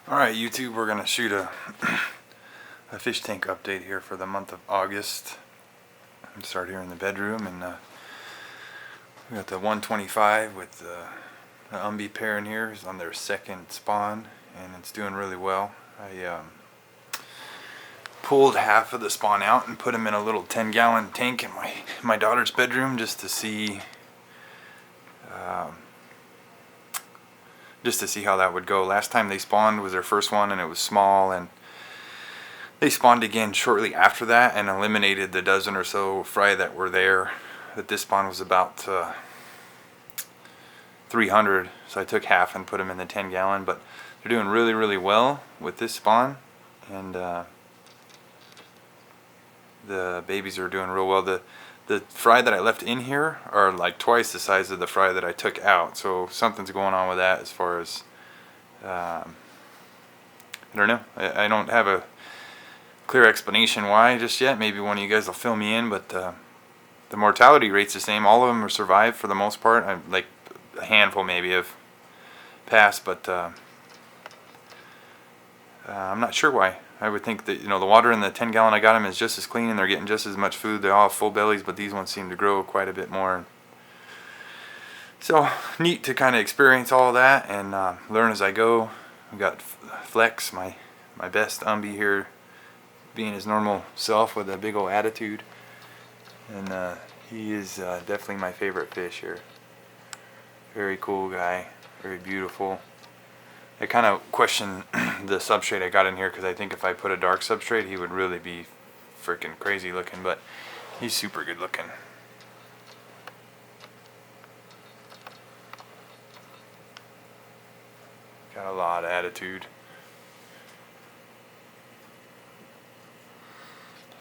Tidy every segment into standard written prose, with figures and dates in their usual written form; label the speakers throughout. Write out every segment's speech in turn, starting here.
Speaker 1: Alright YouTube, we're going to shoot a fish tank update here for the month of August. Start here in the bedroom, and we got the 125 with the Umbi pair in here. It's on their second spawn and it's doing really well. I pulled half of the spawn out and put them in a little 10-gallon tank in my daughter's bedroom just to see how that would go. Last time they spawned was their first one and it was small, and they spawned again shortly after that and eliminated the dozen or so fry that were there. But this spawn was about 300, so I took half and put them in the 10-gallon. But they're doing really well with this spawn, and the babies are doing real well. The fry that I left in here are like twice the size of the fry that I took out, so something's going on with that as far as I don't know. I don't have a clear explanation why just yet. Maybe one of you guys will fill me in, but the mortality rate's the same. All of them are survived for the most part. Like a handful maybe have passed, but I'm not sure why. I would think that, the water in the 10-gallon I got them is just as clean and they're getting just as much food. They all have full bellies, but these ones seem to grow quite a bit more. So neat to kind of experience all that and learn as I go. We got Flex, my best Umbi here, being his normal self with a big old attitude, and he is definitely my favorite fish here. Very cool guy, very beautiful. I kind of question the substrate I got in here, because I think if I put a dark substrate he would really be freaking crazy looking, but he's super good looking. Got a lot of attitude.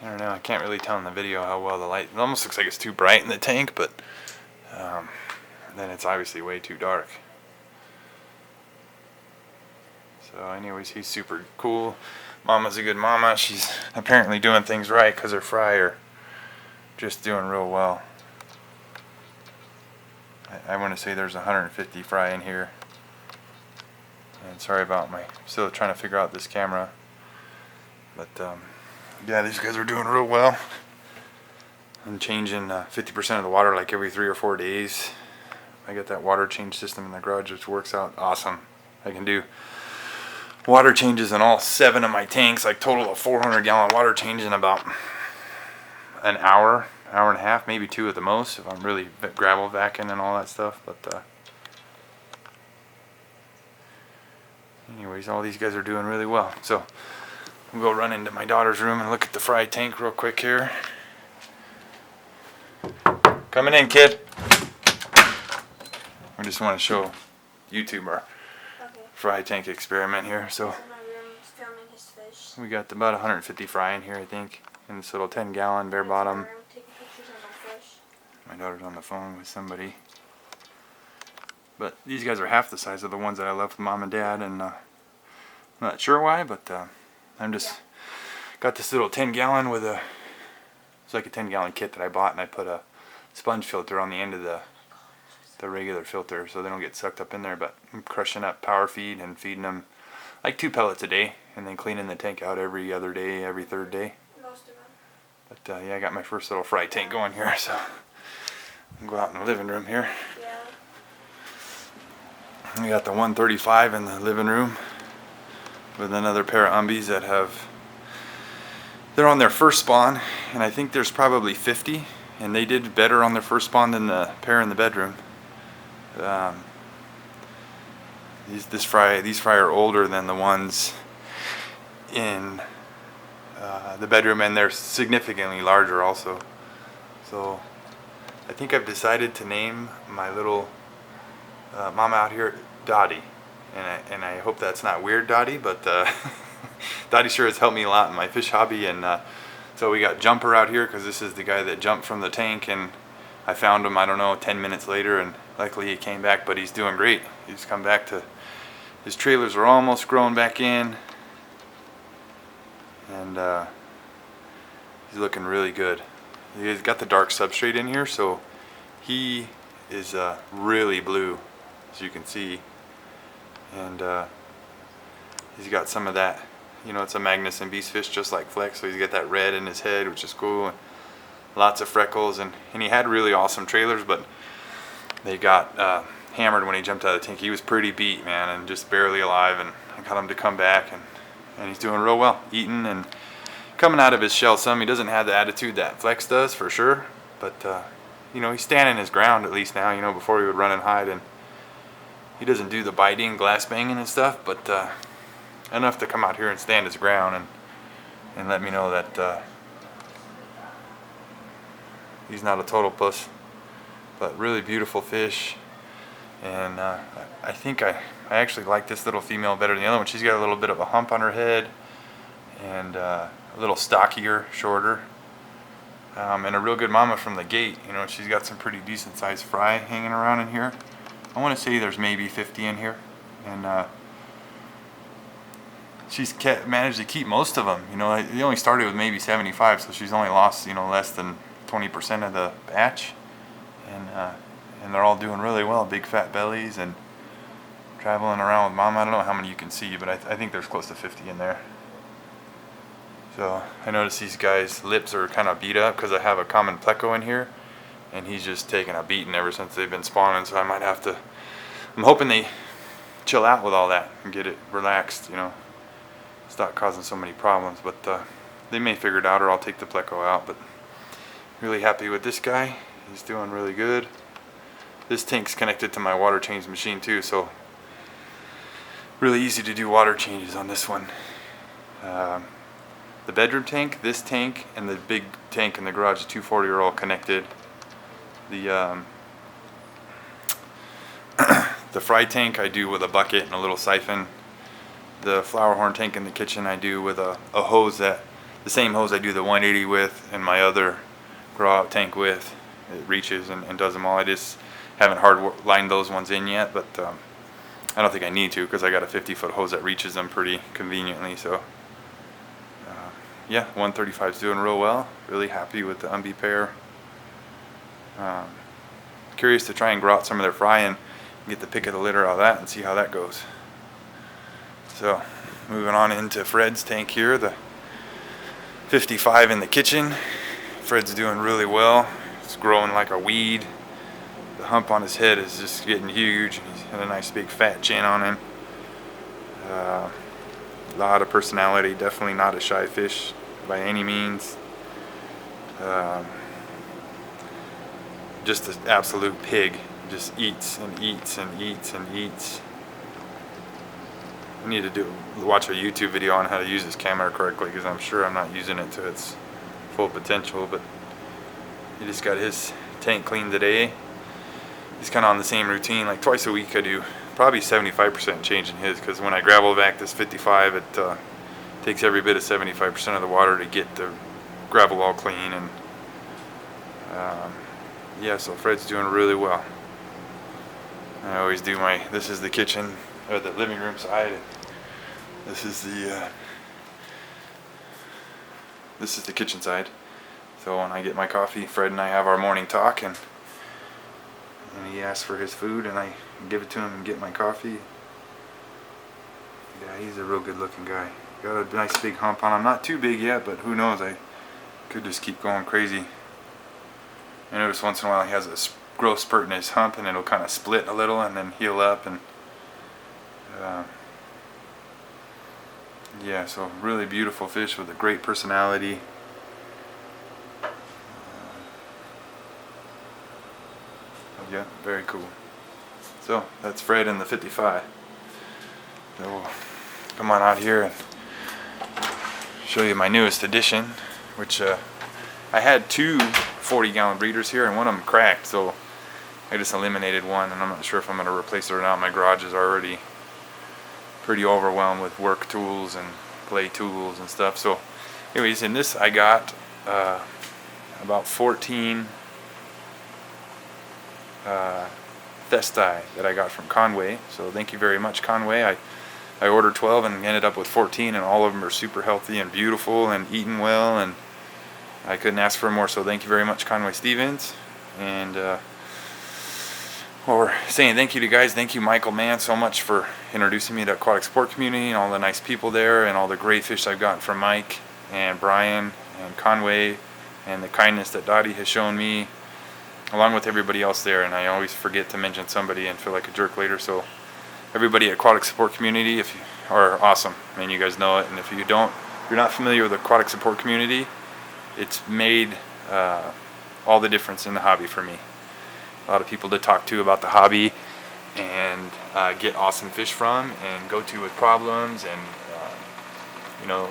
Speaker 1: I don't know, I can't really tell in the video how well the light, it almost looks like it's too bright in the tank, but then it's obviously way too dark. So anyways, he's super cool. Mama's a good mama. She's apparently doing things right because her fry are just doing real well. I want to say there's 150 fry in here. And sorry about still trying to figure out this camera. But yeah, these guys are doing real well. I'm changing 50% of the water like every 3 or 4 days. I got that water change system in the garage, which works out awesome. I can do water changes in all 7 of my tanks, like total of 400-gallon water change in about an hour and a half, maybe 2 at the most, if I'm really gravel vacuuming and all that stuff. But anyways, all these guys are doing really well. So we'll go run into my daughter's room and look at the fry tank real quick here. Coming in, kid. I just want to show YouTube our fry tank experiment here. So we got about 150 fry in here, I think, in this little 10-gallon bare bottom. My daughter's on the phone with somebody. But these guys are half the size of the ones that I left with Mom and Dad, and I'm not sure why, but I'm just got this little 10-gallon with it's like a 10-gallon kit that I bought, and I put a sponge filter on the end of the regular filter so they don't get sucked up in there. But I'm crushing up power feed and feeding them like 2 pellets a day, and then cleaning the tank out every other day, every 3rd day. But yeah, I got my first little fry tank going here, so I'll go out in the living room here. We got the 135 in the living room with another pair of Umbis that they're on their first spawn, and I think there's probably 50, and they did better on their first spawn than the pair in the bedroom. These fry are older than the ones in the bedroom, and they're significantly larger also. So I think I've decided to name my little mama out here Dottie, and I hope that's not weird, Dottie, but Dottie sure has helped me a lot in my fish hobby. And so we got Jumper out here because this is the guy that jumped from the tank, and I found him, I don't know, 10 minutes later, and luckily he came back. But he's doing great. He's come back to, his trailers are almost grown back in, and he's looking really good. He's got the dark substrate in here, so he is really blue, as you can see. And He's got some of that, it's a Magnus and Beast fish just like Flex, so he's got that red in his head, which is cool, and lots of freckles, and he had really awesome trailers, but they got hammered when he jumped out of the tank. He was pretty beat, man, and just barely alive, and I got him to come back, and he's doing real well, eating and coming out of his shell some. He doesn't have the attitude that Flex does, for sure, but he's standing his ground at least now. Before he would run and hide, and he doesn't do the biting, glass banging and stuff, but enough to come out here and stand his ground and let me know that he's not a total puss. But really beautiful fish, and I think I actually like this little female better than the other one. She's got a little bit of a hump on her head, and a little stockier, shorter, and a real good mama from the gate. She's got some pretty decent sized fry hanging around in here. I want to say there's maybe 50 in here, and she's managed to keep most of them. They only started with maybe 75, so she's only lost less than 20% of the batch. And they're all doing really well, big fat bellies, and traveling around with mom. I don't know how many you can see, but I think there's close to 50 in there. So I noticed these guys' lips are kind of beat up because I have a common pleco in here, and he's just taking a beating ever since they've been spawning, so I might have to, I'm hoping they chill out with all that and get it relaxed, stop causing so many problems, but they may figure it out, or I'll take the pleco out. But really happy with this guy. He's doing really good. This tank's connected to my water change machine too, so really easy to do water changes on this one. The bedroom tank, this tank, and the big tank in the garage, the 240, are all connected. The the fry tank I do with a bucket and a little siphon. The flower horn tank in the kitchen I do with a hose, the same hose I do the 180 with, and my other grow out tank with. It reaches and does them all. I just haven't hard lined those ones in yet, but I don't think I need to, because I got a 50-foot hose that reaches them pretty conveniently. So yeah, 135 is doing real well. Really happy with the Umbi pair. Curious to try and grow out some of their fry and get the pick of the litter out of that and see how that goes. So moving on into Fred's tank here, the 55 in the kitchen. Fred's doing really well. It's growing like a weed. The hump on his head is just getting huge, and he's got a nice big fat chin on him. A lot of personality, definitely not a shy fish by any means. Just an absolute pig. Just eats and eats and eats and eats. I need to watch a YouTube video on how to use this camera correctly, because I'm sure I'm not using it to its full potential. But he just got his tank cleaned today. He's kind of on the same routine, like twice a week I do probably 75% change in his, because when I gravel back this 55, it takes every bit of 75% of the water to get the gravel all clean. And yeah, so Fred's doing really well. I always do this is the kitchen, or the living room side, and this is the kitchen side. So when I get my coffee, Fred and I have our morning talk, and he asks for his food, and I give it to him and get my coffee. Yeah, he's a real good looking guy. Got a nice big hump on him. Not too big yet, but who knows, I could just keep going crazy. I notice once in a while he has a growth spurt in his hump, and it'll kind of split a little and then heal up, and yeah, so really beautiful fish with a great personality. Yeah, very cool. So that's Fred in the 55. So we'll come on out here and show you my newest addition, which I had two 40-gallon breeders here, and one of them cracked, so I just eliminated one, and I'm not sure if I'm going to replace it or not. My garage is already pretty overwhelmed with work tools and play tools and stuff. So anyways, in this I got about 14 Thestai that I got from Conway. So thank you very much, Conway. I ordered 12 and ended up with 14, and all of them are super healthy and beautiful and eating well, and I couldn't ask for more. So thank you very much, Conway Stevens. And Well, we're saying thank you to you guys. Thank you, Michael Mann, so much for introducing me to aquatic sport community and all the nice people there and all the great fish I've gotten from Mike and Brian and Conway and the kindness that Dottie has shown me, along with everybody else there. And I always forget to mention somebody and feel like a jerk later. So everybody at aquatic support community, if you are awesome, I mean, you guys know it. And if you don't, if you're not familiar with the aquatic support community, it's made all the difference in the hobby for me. A lot of people to talk to about the hobby and get awesome fish from and go to with problems, and you know,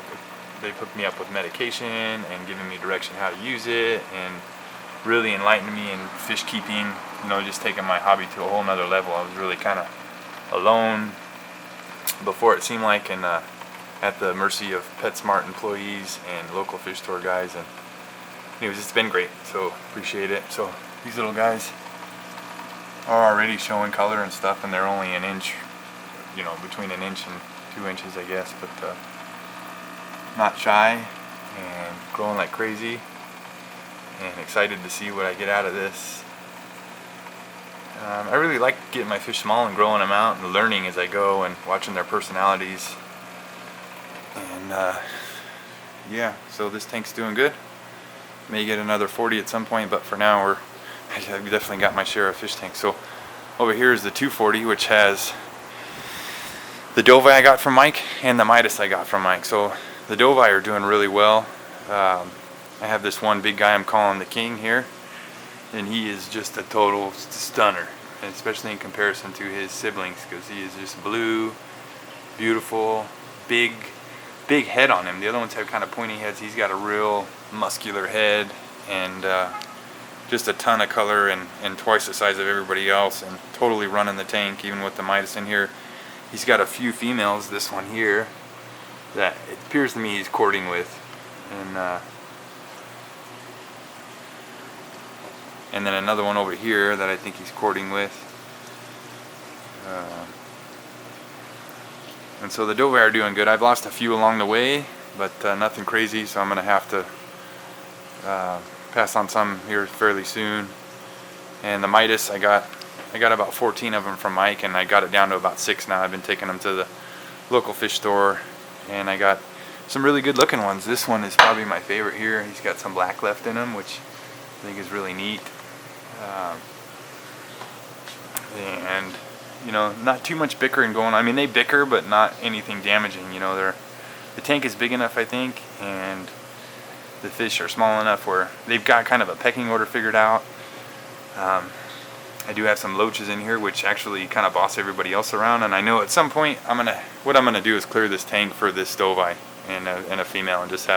Speaker 1: they've hooked me up with medication and given me direction how to use it and really enlightened me in fish keeping, you know, just taking my hobby to a whole nother level. I was really kind of alone before, it seemed like, and at the mercy of PetSmart employees and local fish store guys, and anyways, it's been great, so appreciate it. So these little guys are already showing color and stuff, and they're only an inch, you know, between an inch and 2 inches, I guess, but not shy and growing like crazy, and excited to see what I get out of this. I really like getting my fish small and growing them out and learning as I go and watching their personalities. And yeah, so this tank's doing good. May get another 40 at some point, but for now I've definitely got my share of fish tanks. So over here is the 240, which has the Dovii I got from Mike and the Midas I got from Mike. So the Dovii are doing really well. I have this one big guy I'm calling the King here, and he is just a total stunner, and especially in comparison to his siblings, because he is just blue, beautiful, big head on him. The other ones have kind of pointy heads. He's got a real muscular head and just a ton of color, and twice the size of everybody else, and totally running the tank, even with the Midas in here. He's got a few females, this one here, that it appears to me he's courting with, and then another one over here that I think he's courting with. And so the Dovii are doing good. I've lost a few along the way, but nothing crazy, so I'm going to have to pass on some here fairly soon. And the Midas, I got about 14 of them from Mike, and I got it down to about 6 now. I've been taking them to the local fish store, and I got some really good looking ones. This one is probably my favorite here. He's got some black left in him, which I think is really neat. And you know, not too much bickering going on. I mean, they bicker, but not anything damaging. You know, the tank is big enough, I think, and the fish are small enough where they've got kind of a pecking order figured out. I do have some loaches in here, which actually kind of boss everybody else around, and I know at some point what I'm gonna do is clear this tank for this Dovii and a female, and just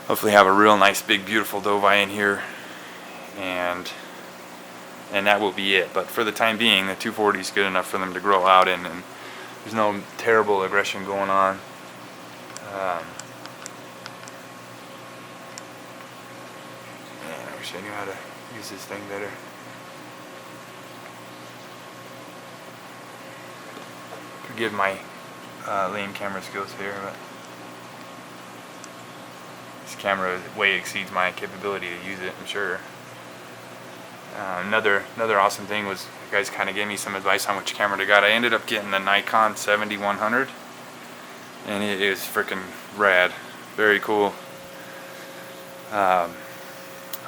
Speaker 1: hopefully have a real nice, big, beautiful Dovii in here, and that will be it. But for the time being, the 240 is good enough for them to grow out in, and there's no terrible aggression going on. Man, I wish I knew how to use this thing better. Forgive my lame camera skills here, but this camera way exceeds my capability to use it, I'm sure. Another awesome thing was, you guys kind of gave me some advice on which camera to get. I ended up getting the Nikon 7100, and it is freaking rad. Very cool.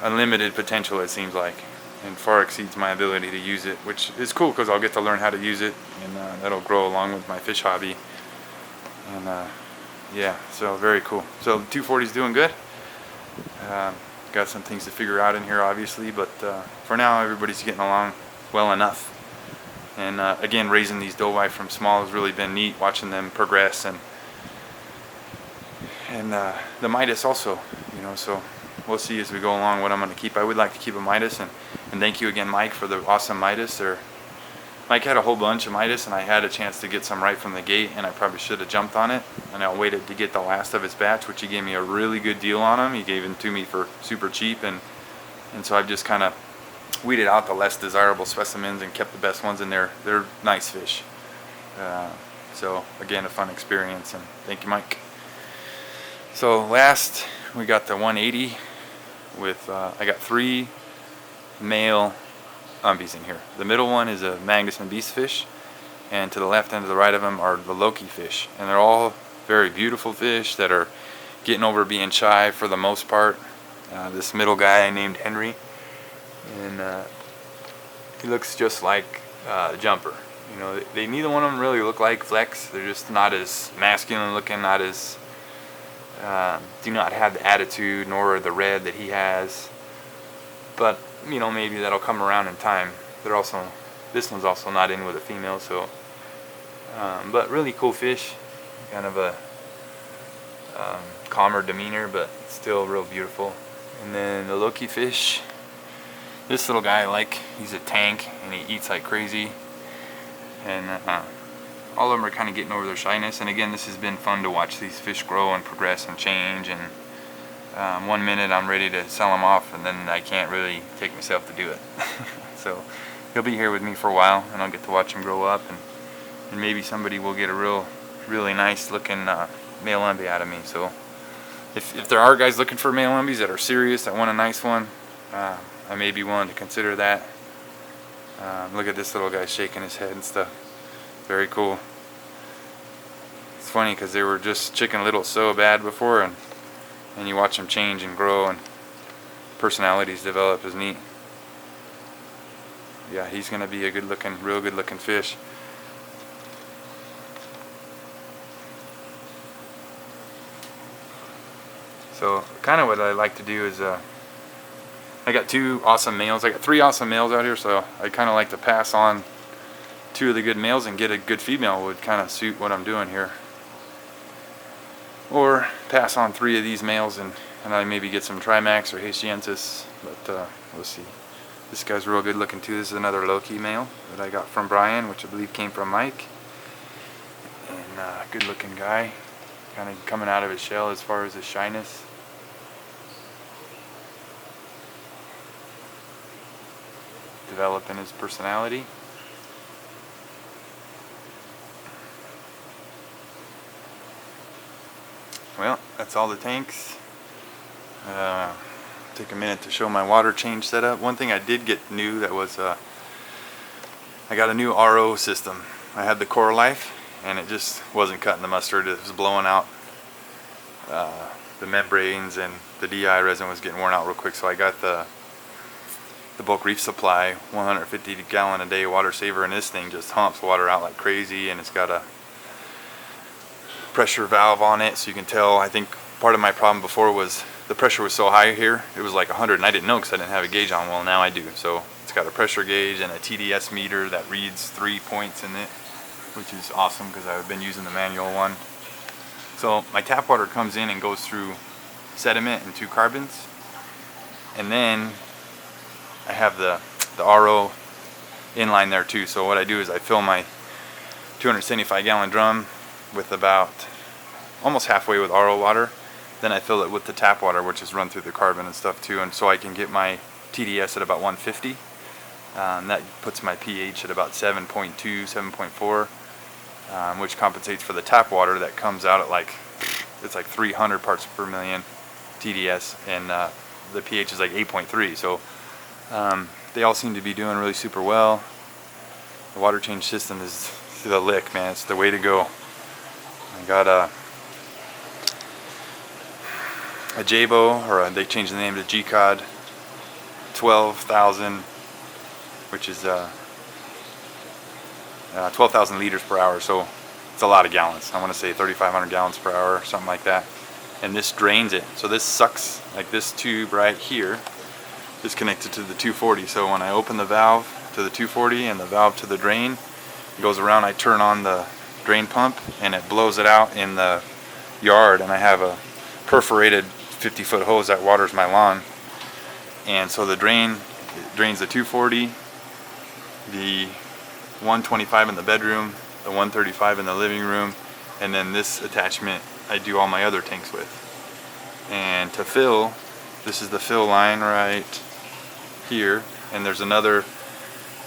Speaker 1: Unlimited potential, it seems like, and far exceeds my ability to use it, which is cool because I'll get to learn how to use it, and that'll grow along with my fish hobby. And yeah, so very cool. So the 240 is doing good. Got some things to figure out in here, obviously, but for now everybody's getting along well enough. And again, raising these Dovii from small has really been neat, watching them progress, and the Midas also, you know. So we'll see as we go along what I'm going to keep. I would like to keep a Midas, and thank you again, Mike, for the awesome Midas. Mike had a whole bunch of Midas, and I had a chance to get some right from the gate, and I probably should have jumped on it, and I waited to get the last of his batch, which he gave me a really good deal on them. He gave them to me for super cheap, and so I've just kind of weeded out the less desirable specimens and kept the best ones in there. They're nice fish. So again, a fun experience, and thank you, Mike. So last, we got the 180 with, I got 3 male umbies in here. The middle one is a Magnus and Beast fish, and to the left and to the right of them are the Loki fish, and they're all very beautiful fish that are getting over being shy for the most part. This middle guy I named Henry, and he looks just like Jumper. You know, they neither one of them really look like Flex. They're just not as masculine looking, not as do not have the attitude nor the red that he has. But you know, maybe that'll come around in time. They're also, this one's also not in with a female, so but really cool fish, kind of a calmer demeanor, but still real beautiful. And then the Loki fish, this little guy I like. He's a tank and he eats like crazy, and all of them are kind of getting over their shyness. And again, this has been fun to watch these fish grow and progress and change, and 1 minute I'm ready to sell them off, and then I can't really take myself to do it. So he'll be here with me for a while, and I'll get to watch him grow up, and maybe somebody will get a really nice looking male umbie out of me. So if there are guys looking for male umbies that are serious, that want a nice one, I may be willing to consider that. Look at this little guy shaking his head and stuff. Very cool. It's funny because they were just Chicken Little so bad before, and you watch them change and grow and personalities develop. Is neat. Yeah, he's gonna be a real good looking fish. So kind of what I like to do is I got 2 awesome males. I got 3 awesome males out here, so I kind of like to pass on 2 of the good males and get a good female would kind of suit what I'm doing here. Or pass on 3 of these males and I maybe get some Trimax or Haitiensis, but we'll see. This guy's real good looking too. This is another Loki male that I got from Brian, which I believe came from Mike. And good looking guy, kind of coming out of his shell as far as his shyness. Developing his personality. Well, that's all the tanks. Take a minute to show my water change setup. One thing I did get new that was I got a new RO system. I had the Core Life and it just wasn't cutting the mustard. It was blowing out the membranes, and the DI resin was getting worn out real quick, so I got the Bulk Reef Supply 150 gallon a day water saver, and this thing just humps water out like crazy, and it's got a pressure valve on it, so you can tell. I think part of my problem before was the pressure was so high here, it was like 100, and I didn't know because I didn't have a gauge on. Well, now I do. So it's got a pressure gauge and a TDS meter that reads 3 points in it, which is awesome because I've been using the manual one. So my tap water comes in and goes through sediment and 2 carbons, and then I have the RO inline there too. So what I do is I fill my 275 gallon drum with about almost halfway with RO water. Then I fill it with the tap water, which is run through the carbon and stuff too, and so I can get my TDS at about 150. That puts my pH at about 7.2, 7.4, which compensates for the tap water that comes out at it's like 300 parts per million TDS, and the pH is like 8.3. So they all seem to be doing really super well. The water change system is the lick, man. It's the way to go. I got a Jabo, or they changed the name to G-Cod 12,000, which is 12,000 liters per hour, so it's a lot of gallons. I want to say 3,500 gallons per hour, something like that. And this drains it, so this sucks, like this tube right here is connected to the 240, so when I open the valve to the 240 and the valve to the drain, it goes around, I turn on the drain pump and it blows it out in the yard, and I have a perforated 50-foot hose that waters my lawn. And so the drain drains the 240, the 125 in the bedroom, the 135 in the living room, and then this attachment I do all my other tanks with. And to fill, this is the fill line right here, and there's another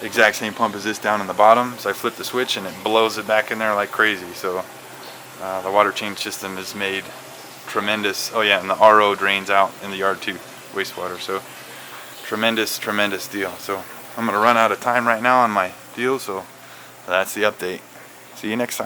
Speaker 1: exact same pump as this down in the bottom, so I flip the switch and it blows it back in there like crazy. So the water change system is made tremendous. Oh yeah, and the RO drains out in the yard too, wastewater. So tremendous deal. So I'm gonna run out of time right now on my deal, so that's the update. See you next time.